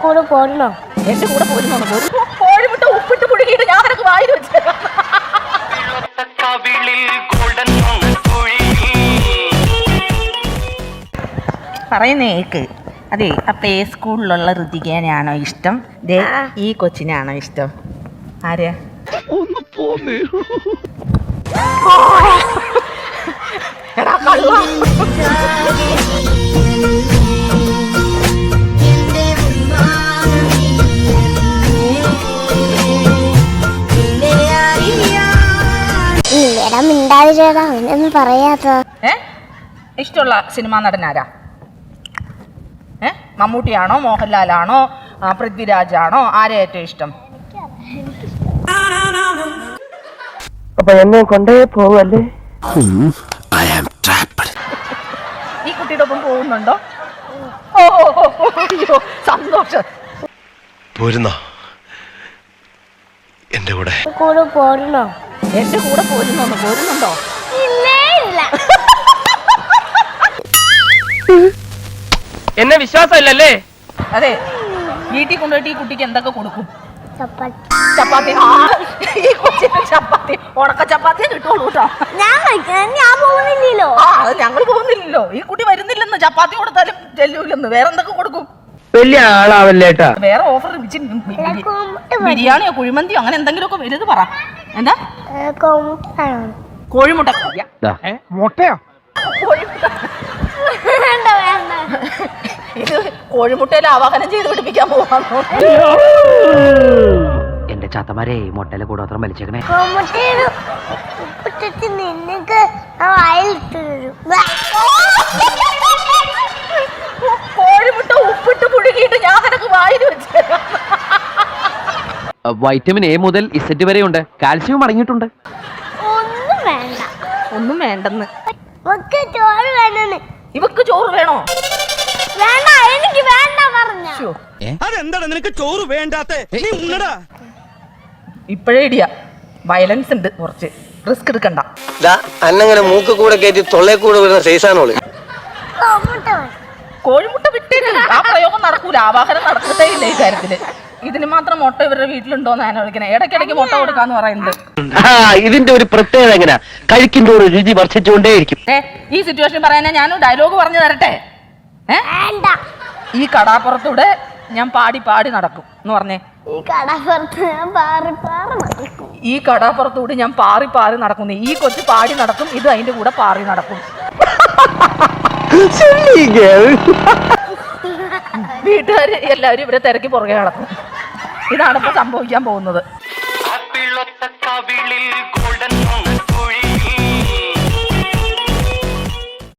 കൂടെ പോരണോ? എന്റെ കൂടെ പോരുന്നോ? കോഴിമുട്ട ഉപ്പിട്ട് പുഴുകിയിട്ട് ഞാൻ നിനക്ക് വായിൽ വെച്ചേക്കാം. പറയുന്നേക്ക് അതെ. ആ പ്ലേ സ്കൂളിലുള്ള ഋതികേനാണോ ഇഷ്ടം? ഈ കൊച്ചിനാണോ ഇഷ്ടം? ആരെയാ? എടാ കള്ള. മിണ്ടാതിരടാ, അവനൊന്നും പറയാത്ത. ഇഷ്ടമുള്ള സിനിമാ നടനാരാ? മമ്മൂട്ടിയാണോ, മോഹൻലാലാണോ, പൃഥ്വിരാജാണോ? ആരെ ഏറ്റവും ഇഷ്ടം? അപ്പൊ എന്നെ കൊണ്ടേ പോവല്ലേ? ഈ കുട്ടിയുടെ ഒപ്പം പോകുന്നുണ്ടോ? ഓ അയ്യോ സന്തോഷം. പോരുന്നോ എന്റെ കൂടെ? കൂടെ പോരണോ? എന്റെ കൂടെ പോരുന്നുണ്ടോ? എന്നെ വിശ്വാസമില്ലല്ലേ? അതെ. വീട്ടിൽ കൊണ്ടുപോയിട്ട് ഈ കുട്ടിക്ക് എന്തൊക്കെ കൊടുക്കും? ചപ്പാത്തി. ഈ കൊച്ചിന് ചപ്പാത്തി, ഉണക്ക ചപ്പാത്തിയെ കിട്ടുള്ളൂ കേട്ടോ. ഞാൻ പോകുന്നില്ലല്ലോ. അത് ഞങ്ങൾ പോകുന്നില്ലല്ലോ. ഈ കുട്ടി വരുന്നില്ലെന്ന്. ചപ്പാത്തി കൊടുത്താലും ചെല്ലൂലെന്ന്. വേറെ എന്തൊക്കെ കൊടുക്കും? വലിയ ആളാവല്ലേട്ടാ. വേറെ ഓഫർ ബിരിയാണിയോ കുഴിമന്തിയോ അങ്ങനെ എന്തെങ്കിലുമൊക്കെ വലുത് പറ. എന്താ? കോഴിമുട്ട. മുട്ടയോ? ഇത് കോഴിമുട്ടയിൽ ആവാഹനം ചെയ്ത് പിടിപ്പിക്കാൻ പോവാന്നോ? എന്റെ ചാത്തമാരെ മുട്ടയിലെ കൂടോത്രം വലിച്ചേക്കണേ. കോഴിമുട്ട ഉപ്പിട്ട് പുഴുകിയിട്ട് ഞാൻ നിനക്ക് വായിൽ വെച്ചേക്കാം. വൈറ്റമിൻ എ മുതൽ ഇസെറ്റ് വരെ ഉണ്ട്. കാൽസ്യം അടങ്ങിയിട്ടുണ്ട്. ഒന്നും വേണ്ടെന്ന്. ചോറ് വേണമെന്ന്. ഇവക്ക് ചോറ് വേണോ? വേണ്ട, എനിക്ക് വേണ്ട പറഞ്ഞ. അതെന്താണ് നിനക്ക് ചോറ് വേണ്ടാത്തെ? ഇപ്പഴേ ഇടിയ വയലൻസ് ഉണ്ട്. കുറച്ച് റിസ്ക് എടുക്കണ്ട. അന്നങ്ങനെ മൂക്ക് കൂടെ കയറ്റി തൊള്ളേ കൂടെ വരുന്ന സൈസാണോള്. കോഴിമുട്ട വിട്ടേക്ക്. ആ പ്രയോഗം നടക്കൂല. ആവാഹനം നടക്കത്തേ ഇല്ല ഈ കാര്യത്തില്. ഇതിന് മാത്രം മുട്ട ഇവരുടെ വീട്ടിലുണ്ടോന്ന് ഞാൻ വിളിക്കണേ. ഇടയ്ക്കിടയ്ക്ക് മുട്ട കൊടുക്കാന്ന് പറയുന്നുണ്ട്. ഇതിന്റെ ഒരു പ്രത്യേകത എങ്ങനെയാ? കഴിക്കുമ്പോൾ രുചി വർദ്ധിച്ചുകൊണ്ടേയിരിക്കും. ഈ സിറ്റുവേഷൻ പറയാനാ ഞാൻ ഡയലോഗ് പറഞ്ഞു തരട്ടെ. ഈ കടാപ്പുറത്തൂടെ ഞാൻ പാടി പാടി നടക്കും എന്ന് പറഞ്ഞേ. ഈ കടാപ്പുറത്തൂടെ ഞാൻ പാറി പാറി നടക്കുന്നു. ഈ കൊച്ചു പാടി നടക്കും, ഇത് അതിന്റെ കൂടെ പാറി നടക്കും. വീട്ടുകാര് എല്ലാവരും ഇവരെ തിരക്കി പുറകെ നടക്കും. ഇതാണ് ഇപ്പൊ സംഭവിക്കാൻ പോകുന്നത്.